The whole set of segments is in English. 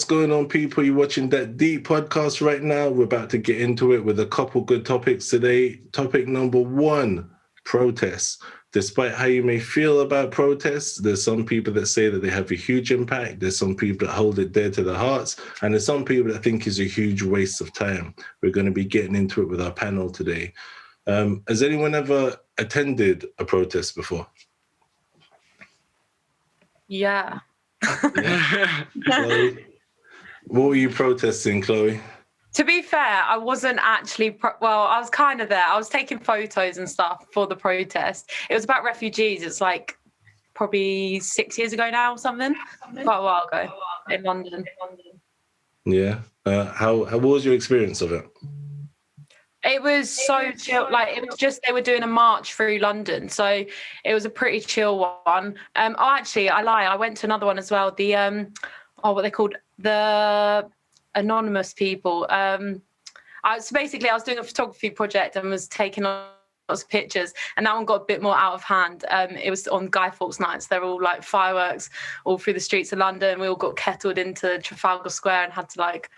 going on, people? You're watching That Deep podcast right now. We're about to get into it with a couple good topics today. Topic number 1, protests. Despite how you may feel about protests, there's some people that say that they have a huge impact. There's some people that hold it dear to their hearts. And there's some people that think it's a huge waste of time. We're going to be getting into it with our panel today. Has anyone ever attended a protest before? Yeah. Chloe, what were you protesting, Chloe? To be fair, I wasn't actually, I was kind of there. I was taking photos and stuff for the protest. It was about refugees. It's like probably 6 years ago now or something. Quite a while ago in London. Yeah. What was your experience of it? It was so chill. Like, it was just, they were doing a march through London. So it was a pretty chill one. Actually, I lie. I went to another one as well. The, what they called? The anonymous people. I was doing a photography project and was taking lots of pictures, and that one got a bit more out of hand. It was on Guy Fawkes nights. There were all like fireworks all through the streets of London. We all got kettled into Trafalgar Square and had to like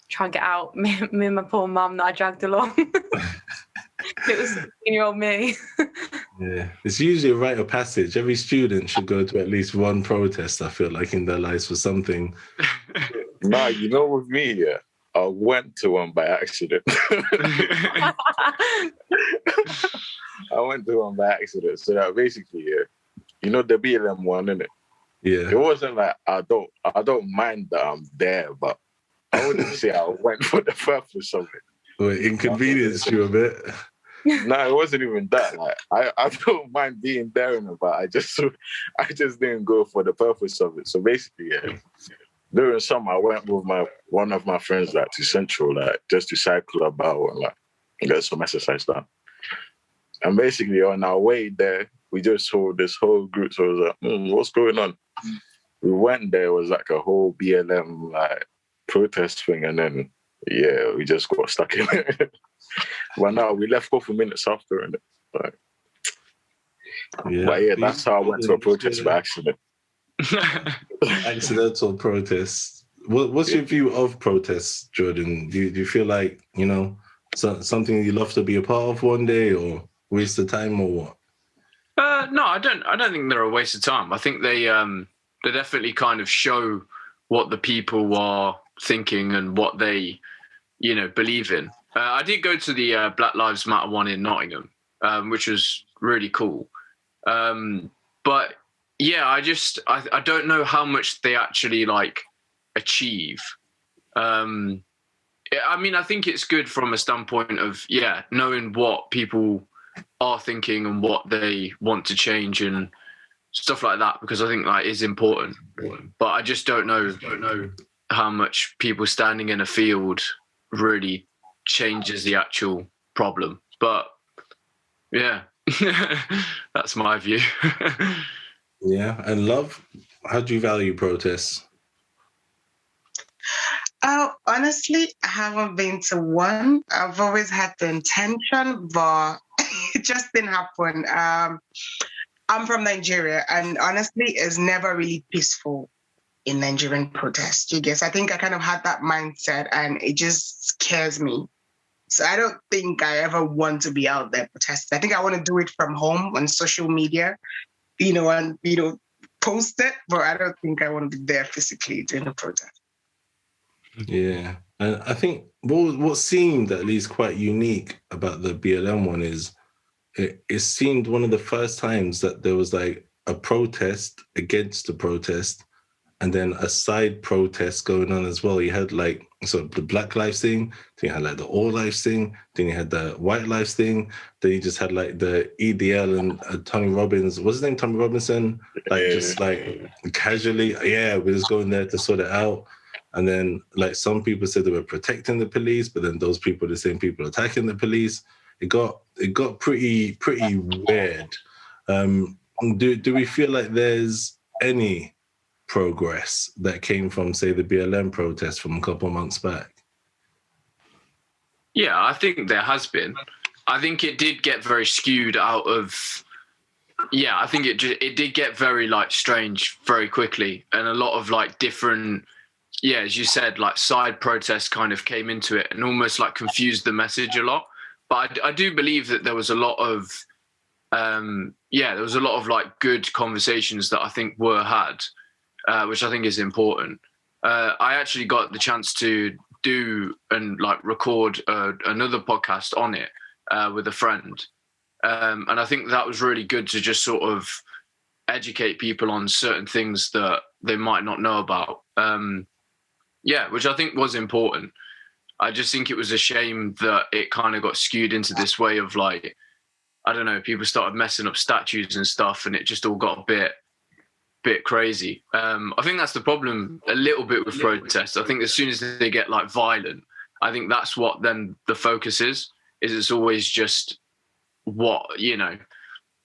try and get out. Me and my poor mum that I dragged along. It was 16-year-old me. Yeah, it's usually a rite of passage. Every student should go to at least one protest, I feel like, in their lives for something. Nah, you know, with me, yeah, I went to one by accident. I went to one by accident. So that basically, yeah, you know the BLM one, innit? Yeah. It wasn't like I don't mind that I'm there, but I wouldn't say I went for the purpose of it. Well, inconvenienced you a bit. No, it wasn't even that. Like I don't mind being there, but I just didn't go for the purpose of it. So basically, yeah, during summer I went with one of my friends like to Central, like just to cycle about and like get some exercise done. And basically on our way there, we just saw this whole group. So I was like, what's going on? We went there, it was like a whole BLM like protest thing, and then yeah, we just got stuck in it. But no, we left a couple minutes after, and like, yeah. But yeah, that's how I went to a protest by accident. Accidental protests. What's your view of protests, Jordan? Do you feel like, you know, something you love to be a part of one day, or waste of time, or what? No, I don't think they're a waste of time. I think they definitely kind of show what the people are thinking and what they, you know, believe in. I did go to the Black Lives Matter one in Nottingham, which was really cool. But yeah, I don't know how much they actually like achieve. I mean, I think it's good from a standpoint of, yeah, knowing what people are thinking and what they want to change and stuff like that, because I think that is important. But I just don't know how much people standing in a field really changes the actual problem. But yeah, that's my view. Yeah. And Love, how do you value protests? Oh, honestly, I haven't been to one. I've always had the intention, but it just didn't happen. I'm from Nigeria, and honestly, it's never really peaceful in Nigerian protests. You guess? I think I kind of had that mindset, and it just scares me. So I don't think I ever want to be out there protesting. I think I want to do it from home on social media, and post it, but I don't think I want to be there physically doing a protest. Yeah. And I think what seemed at least quite unique about the BLM one is it seemed one of the first times that there was like a protest against the protest and then a side protest going on as well. You had like the Black Lives thing, then you had like the All Lives thing, then you had the White Lives thing, then you just had like the EDL and Tony Robbins, what's his name, Tommy Robinson, like just like casually, yeah, we're just going there to sort it out. And then like some people said they were protecting the police, but then those people are the same people attacking the police. It got pretty weird. Do we feel like there's any progress that came from, say, the BLM protest from a couple of months back? Yeah, I think there has been. I think it did get very skewed out of. Yeah, I think it did get very like strange very quickly, and a lot of like different yeah, as you said, like side protests kind of came into it and almost like confused the message a lot. But I do believe that there was a lot of, there was a lot of like good conversations that I think were had, which I think is important. I actually got the chance to do and like record another podcast on it with a friend. And I think that was really good to just sort of educate people on certain things that they might not know about. Which I think was important. I just think it was a shame that it kind of got skewed into this way of like, I don't know, people started messing up statues and stuff, and it just all got a bit crazy. I think that's the problem a little bit with protests. I think as soon as they get like violent, I think that's what then the focus is it's always just what, you know,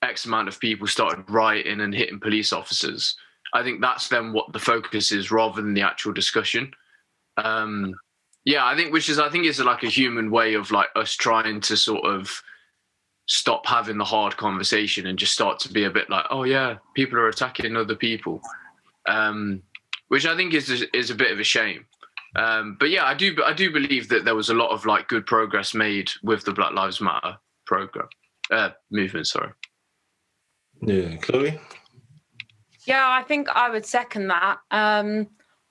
X amount of people started rioting and hitting police officers. I think that's then what the focus is rather than the actual discussion. I think is like a human way of like us trying to sort of stop having the hard conversation and just start to be a bit like, oh yeah, people are attacking other people, which I think is a bit of a shame. But yeah, I do believe that there was a lot of like good progress made with the Black Lives Matter movement. Sorry. Yeah, Chloe. Yeah, I think I would second that.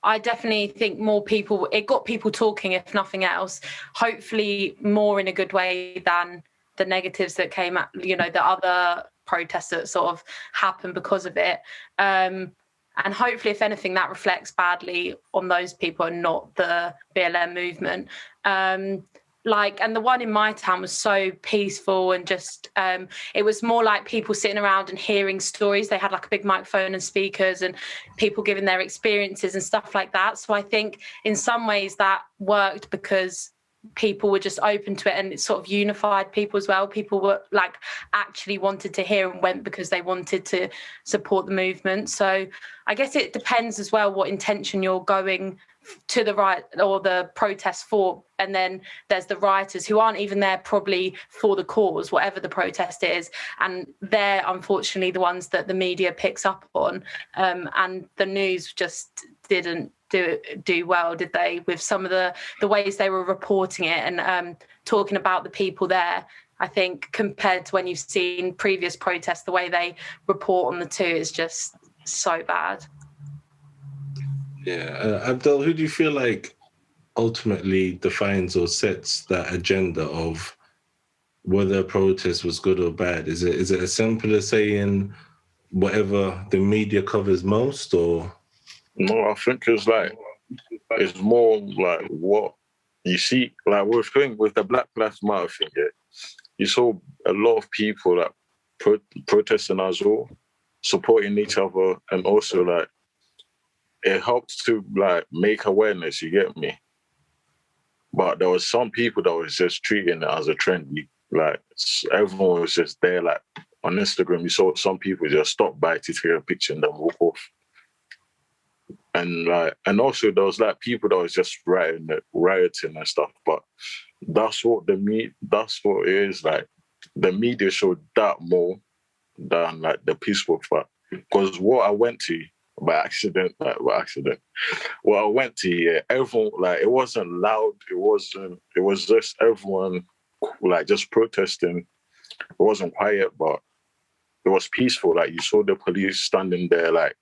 I definitely think it got people talking, if nothing else, hopefully more in a good way than the negatives that came at, you know, the other protests that sort of happened because of it. And hopefully, if anything, that reflects badly on those people and not the BLM movement. And the one in my town was so peaceful and just, it was more like people sitting around and hearing stories. They had like a big microphone and speakers and people giving their experiences and stuff like that. So I think in some ways that worked because people were just open to it and it sort of unified people as well. People were like actually wanted to hear and went because they wanted to support the movement. So I guess it depends as well what intention you're going to the right or the protest for. And then there's the rioters who aren't even there probably for the cause, whatever the protest is. And they're unfortunately the ones that the media picks up on. And the news just didn't do well, did they, with some of the ways they were reporting it and talking about the people there. I think compared to when you've seen previous protests, the way they report on the two is just so bad. Yeah. Abdel, who do you feel like ultimately defines or sets that agenda of whether a protest was good or bad? Is it as simple as saying whatever the media covers most, or? No, I think it's more like what you see, like with the Black Lives Matter thing, yeah, you saw a lot of people like protesting as well, supporting each other, and also like it helped to like make awareness, you get me? But there was some people that was just treating it as a trend. Like everyone was just there, like on Instagram, you saw some people just stop by to take a picture and then walk off. And also there was like people that was just rioting and stuff. But that's what it is. Like the media showed that more than like the peaceful part. Because what I went to by accident, what I went to, yeah, everyone, like it wasn't loud. It was just everyone like just protesting. It wasn't quiet, but it was peaceful. Like you saw the police standing there, like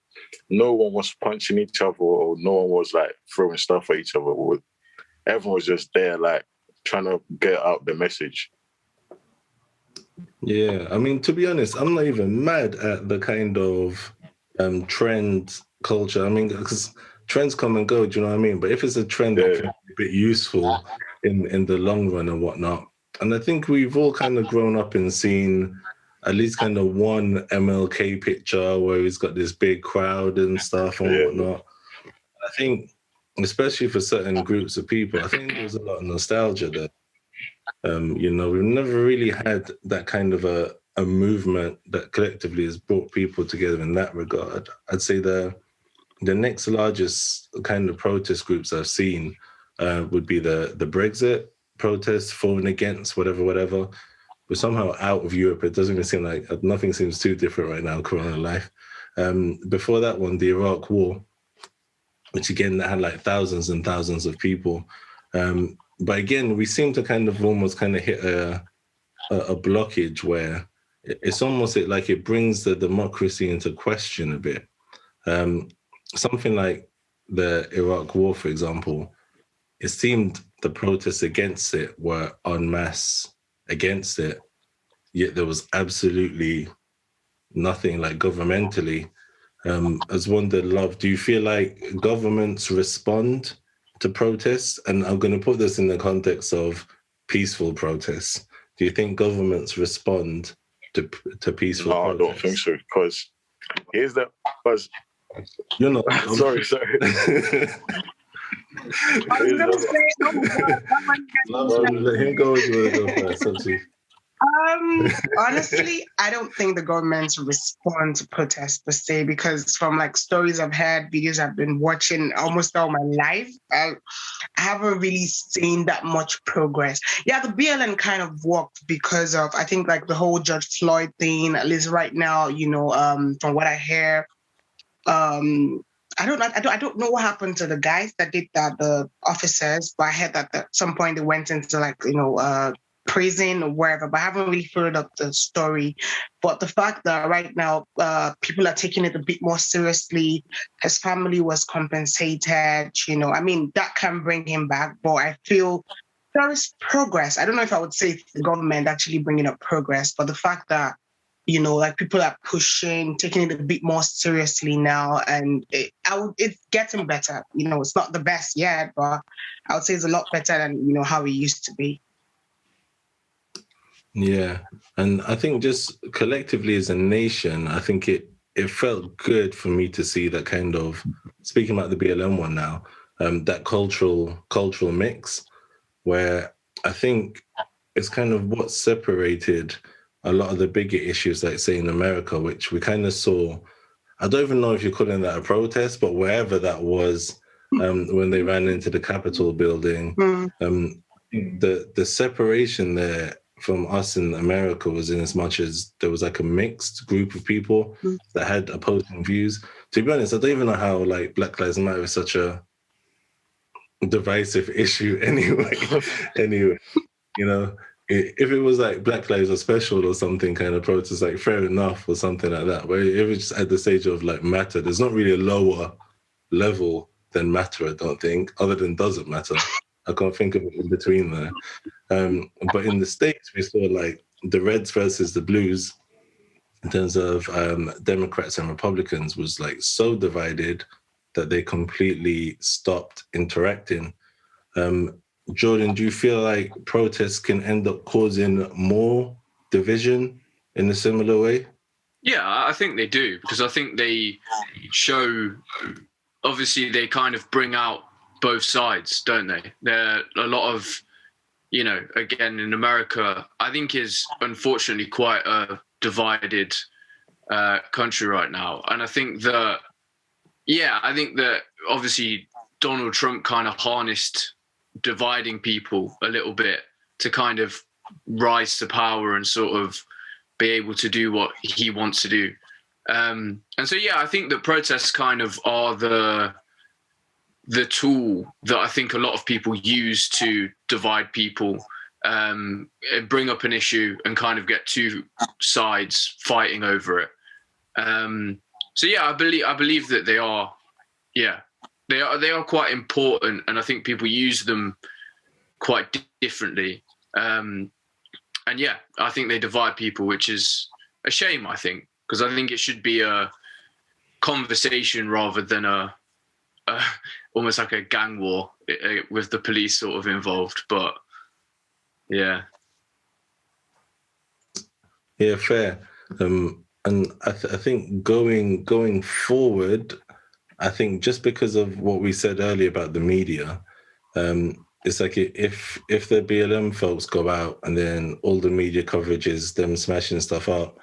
no one was punching each other or no one was like throwing stuff at each other. Everyone was just there, like trying to get out the message. Yeah, I mean, to be honest, I'm not even mad at the kind of trend culture. I mean, because trends come and go, do you know what I mean? But if it's a trend that can be a bit useful in the long run and whatnot, and I think we've all kind of grown up and seen at least kind of one MLK picture where he's got this big crowd and stuff and whatnot. I think, especially for certain groups of people, I think there's a lot of nostalgia there. You know, we've never really had that kind of a movement that collectively has brought people together in that regard. I'd say the next largest kind of protest groups I've seen would be the Brexit protests, for and against, whatever. We're somehow out of Europe. It doesn't even seem like nothing seems too different right now, Corona life. Before that one, the Iraq War. which again that had like thousands and thousands of people. But again, we seem to kind of almost kind of hit a blockage where it's almost like it brings the democracy into question a bit. Something like the Iraq War, for example, it seemed the protests against it were en masse against it, yet there was absolutely nothing like governmentally. As wondered, Love, do you feel like governments respond to protests? And I'm going to put this in the context of peaceful protests. Do you think governments respond to peaceful protests? No, I don't think so, because you're not. sorry. I was going to say, oh my God, let him go first. Honestly, I don't think the governments respond to protests per se, because from like stories I've heard, videos I've been watching almost all my life, I haven't really seen that much progress. Yeah, the BLM kind of worked because of, I think, like the whole George Floyd thing, at least right now, from what I hear, I don't know what happened to the guys that did that, the officers, but I heard that at some point they went into like, prison or wherever, but I haven't really followed up the story. But the fact that right now people are taking it a bit more seriously, his family was compensated, that can bring him back. But I feel there is progress. I don't know if I would say it's the government actually bringing up progress, but the fact that, like people are pushing, taking it a bit more seriously now, and it's getting better. It's not the best yet, but I would say it's a lot better than, how it used to be. Yeah, and I think just collectively as a nation, I think it felt good for me to see that kind of, speaking about the BLM one now, that cultural mix, where I think it's kind of what separated a lot of the bigger issues, like say in America, which we kind of saw. I don't even know if you're calling that a protest, but wherever that was, when they ran into the Capitol building, the separation there from us in America was in as much as there was like a mixed group of people that had opposing views. To be honest, I don't even know how like Black Lives Matter is such a divisive issue anyway. If it was like Black Lives Are Special or something kind of protest, like fair enough or something like that. But if it's just at the stage of like matter, there's not really a lower level than matter, I don't think, other than doesn't matter. I can't think of it in between there. But in the States, we saw like the Reds versus the Blues in terms of Democrats and Republicans was like so divided that they completely stopped interacting. Jordan, do you feel like protests can end up causing more division in a similar way? Yeah, I think they do, because I think they show, obviously they kind of bring out both sides, don't they? There are a lot of, again, in America, I think is unfortunately quite a divided country right now. And I think that obviously Donald Trump kind of harnessed dividing people a little bit to kind of rise to power and sort of be able to do what he wants to do. And so, yeah, I think that protests kind of are the tool that I think a lot of people use to divide people, bring up an issue and kind of get two sides fighting over it. So yeah, I believe that they are quite important, and I think people use them quite differently. And yeah, I think they divide people, which is a shame, I think, because I think it should be a conversation rather than almost like a gang war with the police sort of involved. But yeah, fair. And I think going forward, I think just because of what we said earlier about the media, it's like if the BLM folks go out and then all the media coverage is them smashing stuff up,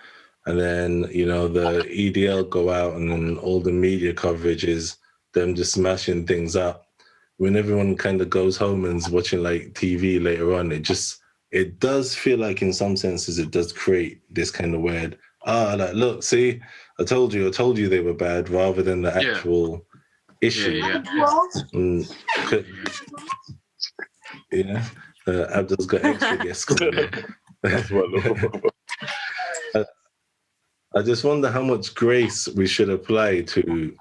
and then the EDL go out and then all the media coverage is them just smashing things up, when everyone kind of goes home and is watching like TV later on, it does feel like in some senses it does create this kind of weird, like, look, see, I told you they were bad, rather than the actual issue. Yeah. Abdel's got extra guests. That's what I just wonder how much grace we should apply to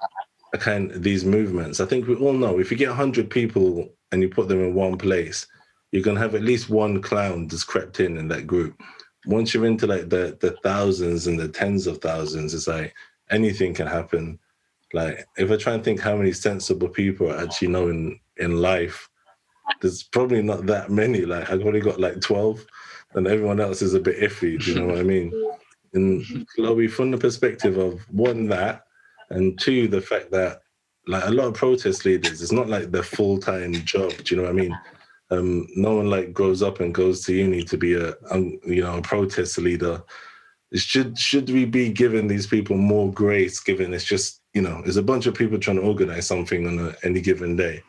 these movements. I think we all know if you get 100 people and you put them in one place, you're going to have at least one clown that's crept in that group. Once you're into like the thousands and the tens of thousands, it's like anything can happen. Like if I try and think how many sensible people I actually know in life, there's probably not that many. Like I've only got like 12 and everyone else is a bit iffy. Do you know what I mean? And Chloe, from the perspective of one, that, and two, the fact that like a lot of protest leaders, it's not like their full-time job. Do you know what I mean? No one like grows up and goes to uni to be a protest leader. Should we be giving these people more grace, given it's just, there's a bunch of people trying to organize something on any given day?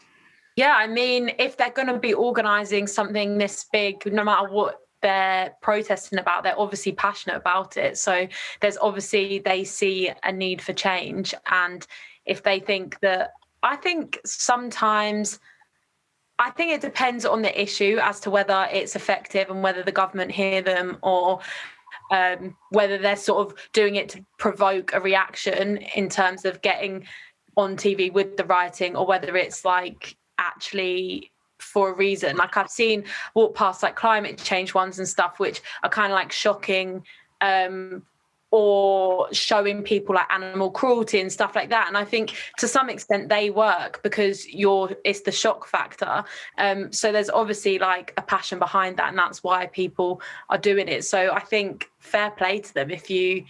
Yeah, I mean, if they're going to be organizing something this big, no matter what they're protesting about, they're obviously passionate about it. So there's obviously, they see a need for change. And if they think that, I think it depends on the issue as to whether it's effective and whether the government hear them, or whether they're sort of doing it to provoke a reaction in terms of getting on TV with the rioting, or whether it's like actually for a reason. Like I've seen walk past like climate change ones and stuff, which are kind of like shocking, or showing people like animal cruelty and stuff like that. And I think to some extent they work because it's the shock factor. So there's obviously like a passion behind that, and that's why people are doing it. So I think fair play to them if you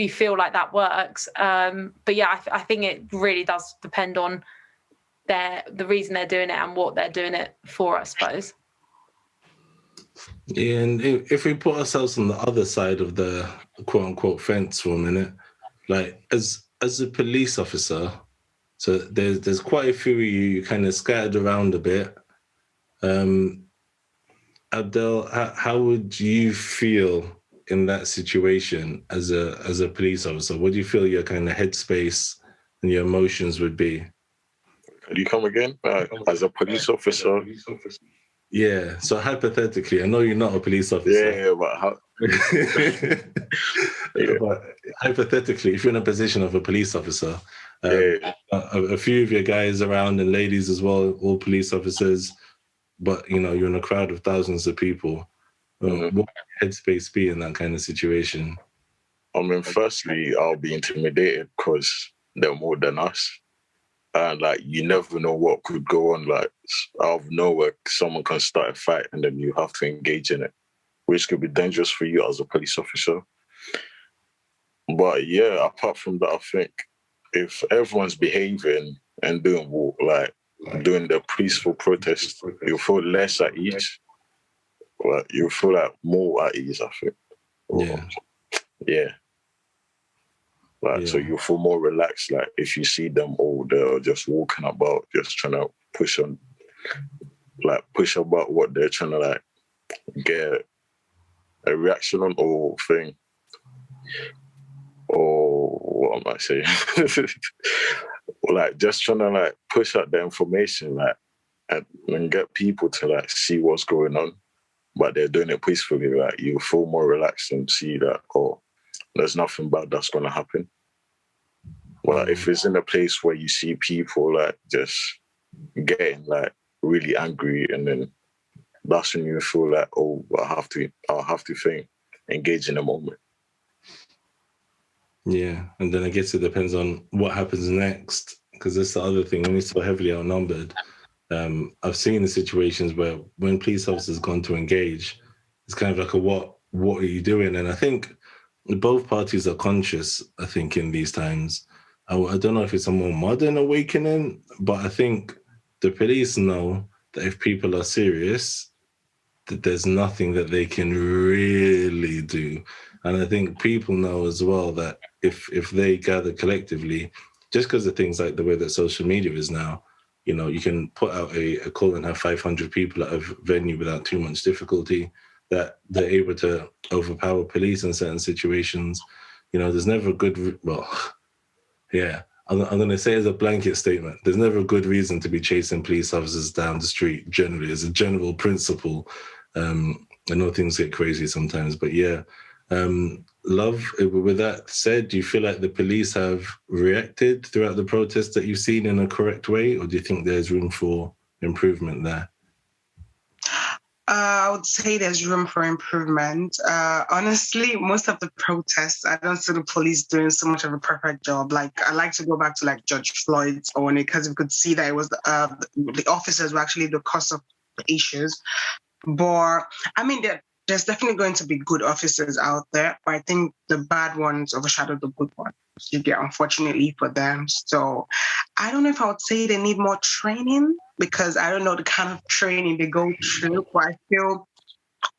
feel like that works. But yeah, I think it really does depend on the reason they're doing it and what they're doing it for, I suppose. Yeah, and if we put ourselves on the other side of the quote unquote fence for a minute, like as a police officer, so there's quite a few of you kind of scattered around a bit. Abdel, how would you feel in that situation as a police officer? What do you feel your kind of headspace and your emotions would be? Can you come again? As a police officer? Yeah, so hypothetically, I know you're not a police officer. Yeah, but how? Yeah. But hypothetically, if you're in a position of a police officer, a few of your guys around and ladies as well, all police officers, but you're in a crowd of thousands of people. What would headspace be in that kind of situation? I mean, firstly, I'll be intimidated because they're more than us. And like, you never know what could go on. Like, out of nowhere, someone can start a fight and then you have to engage in it, which could be dangerous for you as a police officer. But yeah, apart from that, I think if everyone's behaving and doing the peaceful protest, you'll feel less at ease. Like, you'll feel like more at ease, I think. Yeah. So you feel more relaxed. Like if you see them all, they're just walking about, just trying to push about what they're trying to like get a reaction on or thing. Or what am I saying? Like just trying to like push out the information, like and get people to like see what's going on, but they're doing it peacefully. Like you feel more relaxed and see that there's nothing bad that's going to happen. Well, if it's in a place where you see people like just getting like really angry, and then that's when you feel like, I'll have to engage in a moment. Yeah, and then I guess it depends on what happens next, because that's the other thing. When we're so heavily outnumbered, I've seen the situations where when police officers gone to engage, it's kind of like what are you doing? And I think both parties are conscious, I think, in these times. I don't know if it's a more modern awakening, but I think the police know that if people are serious, that there's nothing that they can really do. And I think people know as well that if they gather collectively, just because of things like the way that social media is now, you can put out a call and have 500 people at a venue without too much difficulty, that they're able to overpower police in certain situations. There's never a good... Well, yeah, I'm going to say as a blanket statement, there's never a good reason to be chasing police officers down the street, generally, as a general principle. I know things get crazy sometimes, but yeah. Love, with that said, do you feel like the police have reacted throughout the protests that you've seen in a correct way, or do you think there's room for improvement there? I would say there's room for improvement. Honestly, most of the protests, I don't see the police doing so much of a perfect job. Like, I like to go back to like George Floyd's own it, because we could see that it was the officers were actually the cause of the issues. But I mean, there's definitely going to be good officers out there, but I think the bad ones overshadow the good ones, unfortunately for them. So I don't know if I would say they need more training, because I don't know the kind of training they go through, but I feel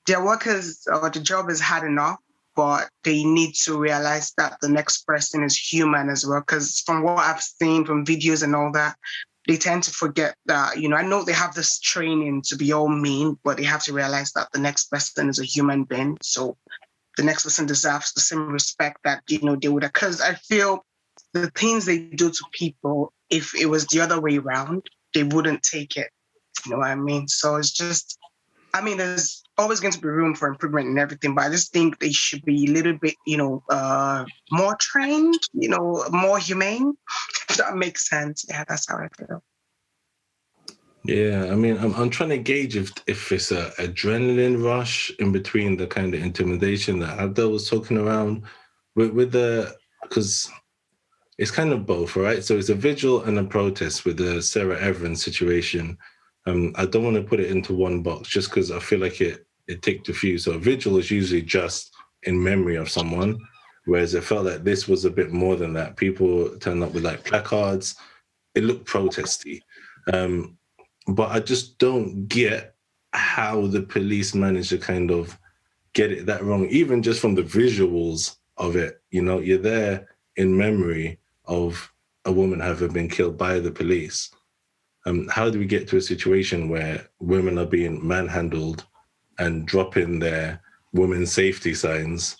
their workers or the job is hard enough, but they need to realize that the next person is human as well. Because from what I've seen from videos and all that, they tend to forget that, I know they have this training to be all mean, but they have to realize that the next person is a human being. So the next person deserves the same respect that, they would. Because I feel the things they do to people, if it was the other way around, they wouldn't take it. You know what I mean? So it's just, there's always going to be room for improvement and everything, but I just think they should be a little bit, more trained, more humane. If that makes sense. Yeah, that's how I feel. Yeah, I'm trying to gauge if it's a adrenaline rush in between the kind of intimidation that Abdel was talking around with because it's kind of both, right? So it's a vigil and a protest with the Sarah Everard situation. I don't want to put it into one box just because I feel like it ticked a few. So a vigil is usually just in memory of someone, whereas it felt like this was a bit more than that. People turned up with like placards. It looked protesty. But I just don't get how the police managed to kind of get it that wrong, even just from the visuals of it. You're there in memory of a woman having been killed by the police. How do we get to a situation where women are being manhandled and dropping their women's safety signs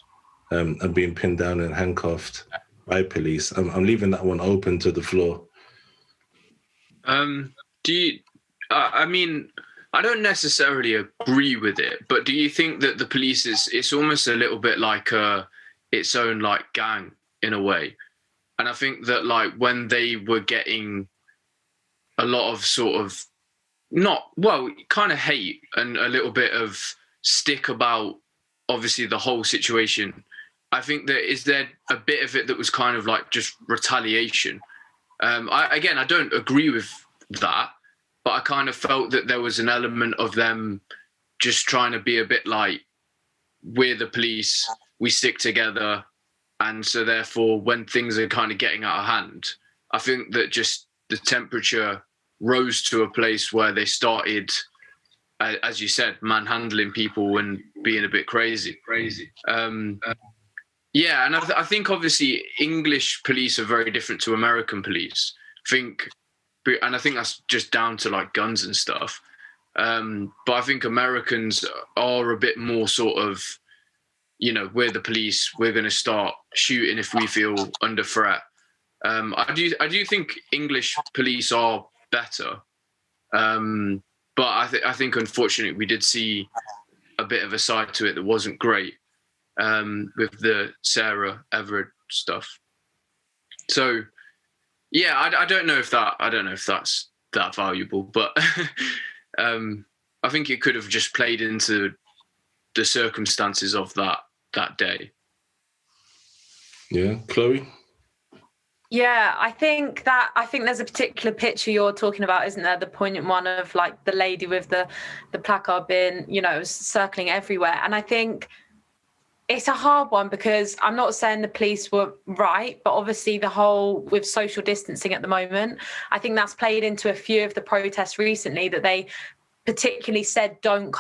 and being pinned down and handcuffed by police? I'm leaving that one open to the floor. I don't necessarily agree with it, but do you think that the police it's almost a little bit like its own like gang in a way? And I think that like when they were getting a lot of sort of kind of hate and a little bit of stick about obviously the whole situation, I think that is there a bit of it that was kind of like just retaliation. I don't agree with that, but I kind of felt that there was an element of them just trying to be a bit like, we're the police, we stick together. And so therefore, when things are kind of getting out of hand, I think that just the temperature rose to a place where they started, as you said, manhandling people and being a bit crazy. Yeah, and I think obviously English police are very different to American police. And I think that's just down to like guns and stuff. But I think Americans are a bit more sort of, we're the police, we're going to start shooting if we feel under threat. I do think English police are better. But I think unfortunately we did see a bit of a side to it that wasn't great with the Sarah Everard stuff. So yeah, I don't know if that's that valuable, but I think it could have just played into the circumstances of that day. Yeah, Chloe? Yeah, I think there's a particular picture you're talking about, isn't there? The poignant one of like the lady with the placard bin, circling everywhere. And I think it's a hard one because I'm not saying the police were right, but obviously the whole with social distancing at the moment, I think that's played into a few of the protests recently that they particularly said don't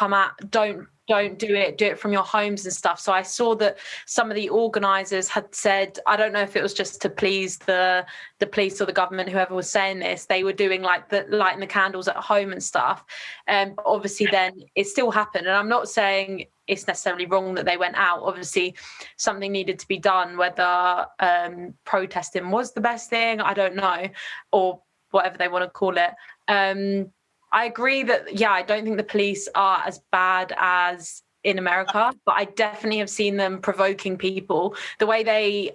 do it from your homes and stuff. So I saw that some of the organisers had said, I don't know if it was just to please the police or the government, whoever was saying this, they were doing like lighting the candles at home and stuff. But obviously then it still happened. And I'm not saying it's necessarily wrong that they went out. Obviously, something needed to be done, whether protesting was the best thing, I don't know, or whatever they want to call it. I agree that, I don't think the police are as bad as in America, but I definitely have seen them provoking people. The way they,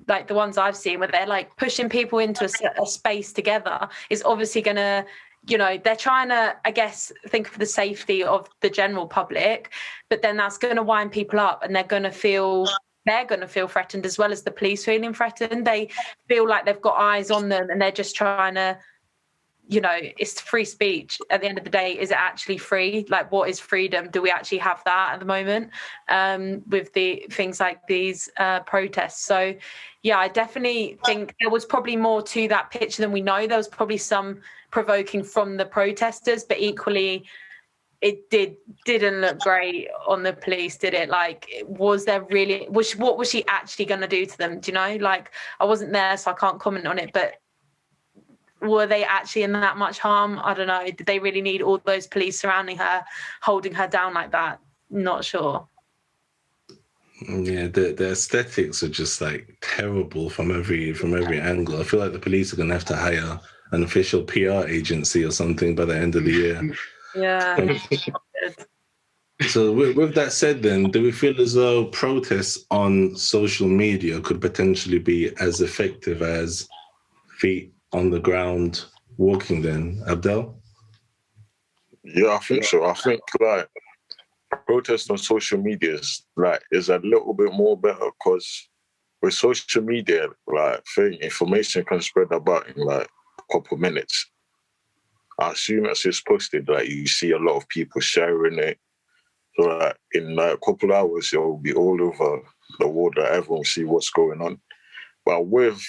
like the ones I've seen, where they're like pushing people into a space together, is obviously going to, they're trying to, I guess, think of the safety of the general public, but then that's going to wind people up, and they're going to feel threatened, as well as the police feeling threatened. They feel like they've got eyes on them, and they're just trying to, it's free speech. At the end of the day, is it actually free? Like, what is freedom? Do we actually have that at the moment with the things like these protests? So, I definitely think there was probably more to that picture than we know. There was probably some provoking from the protesters, but equally, it didn't look great on the police, did it? Like, what was she actually going to do to them? Do you know? Like, I wasn't there, so I can't comment on it, but were they actually in that much harm? I don't know. Did they really need all those police surrounding her, holding her down like that? Not sure. Yeah, the aesthetics are just like terrible from every angle. I feel like the police are gonna have to hire an official PR agency or something by the end of the year. Yeah. So with that said, then, do we feel as though protests on social media could potentially be as effective as feet on the ground walking then, Abdel? Yeah, I think so. I think like protest on social media is a little bit more better, because with social media, like, information can spread about in like a couple minutes. As soon as it's posted, like, you see a lot of people sharing it. So like in like a couple of hours, it will be all over the world, that everyone will see what's going on. But with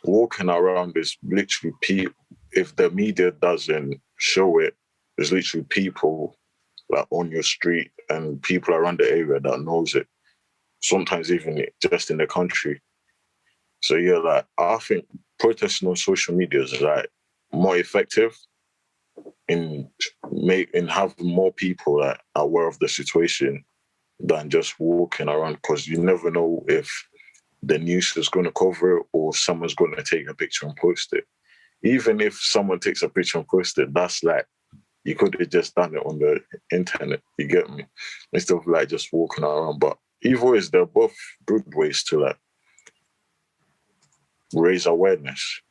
walking around, there's literally people. If the media doesn't show it, there's literally people like on your street and people around the area that knows it. Sometimes even just in the country. So yeah, like, I think protesting on social media is like more effective in having more people like aware of the situation than just walking around, because you never know if the news is going to cover it or someone's going to take a picture and post it. Even if someone takes a picture and posts it, that's like, you could have just done it on the internet, you get me? Instead of like just walking around. But either ways, they're both good ways to like raise awareness.